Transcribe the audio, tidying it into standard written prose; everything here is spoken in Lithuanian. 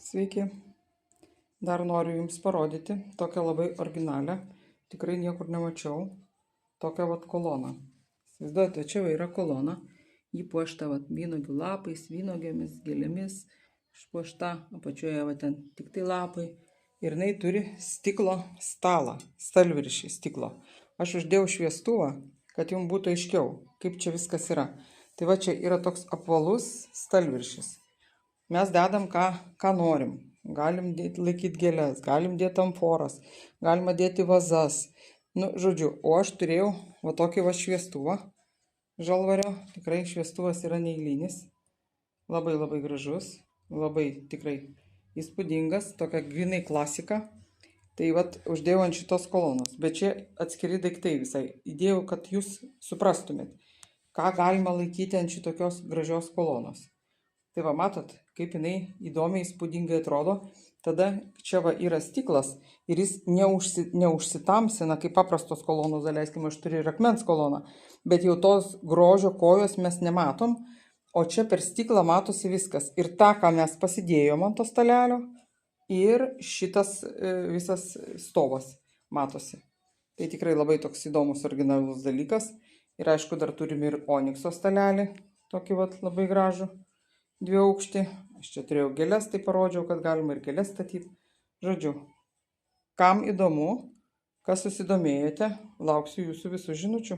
Sveiki, dar noriu Jums parodyti tokią labai originalią, tikrai niekur nemačiau, tokią koloną. Įsivaizduojate, čia yra kolona, jį puošta vynuogių lapais, vynuogėmis, gėlėmis, išpuošta, apačioje ten tik tai lapai. Ir jinai turi stiklo stalą, stalviršį stiklo. Aš uždėjau šviestuvą, kad jums būtų aiškiau, kaip čia viskas yra. Tai va čia yra toks apvalus stalviršis. Mes dedam, ką norim. Galim laikyti gėlės, galim dėti amforas, galima dėti vazas. Žodžiu, o aš turėjau tokį šviestuvą žalvario. Tikrai šviestuvas yra neeilinis. Labai labai gražus, labai tikrai įspūdingas, tokia grynai klasika. Tai uždėjau ant šitos kolonos. Bet čia atskiri daiktai visai. Įdėjau, kad jūs suprastumėt, ką galima laikyti ant šitokios gražios kolonos. Tai matot, kaip jinai įdomiai, įspūdingai atrodo. Tada čia yra stiklas ir jis neužsitamsina, kaip paprastos kolonos, daleiskim, aš turiu ir akmens koloną, bet jau tos grožio kojos mes nematom, o čia per stiklą matosi viskas. Ir tą, ką mes pasidėjom ant to stalelio, ir šitas visas stovas matosi. Tai tikrai labai toks įdomus, originalus dalykas. Ir aišku, dar turim ir onikso stalelį, tokį labai gražų. 2 aukštį. Aš čia turėjau gėlės, tai parodžiau, kad galima ir gėlės statyti. Žodžiu, kam įdomu, kas susidomėjote, lauksiu jūsų visų žinučių.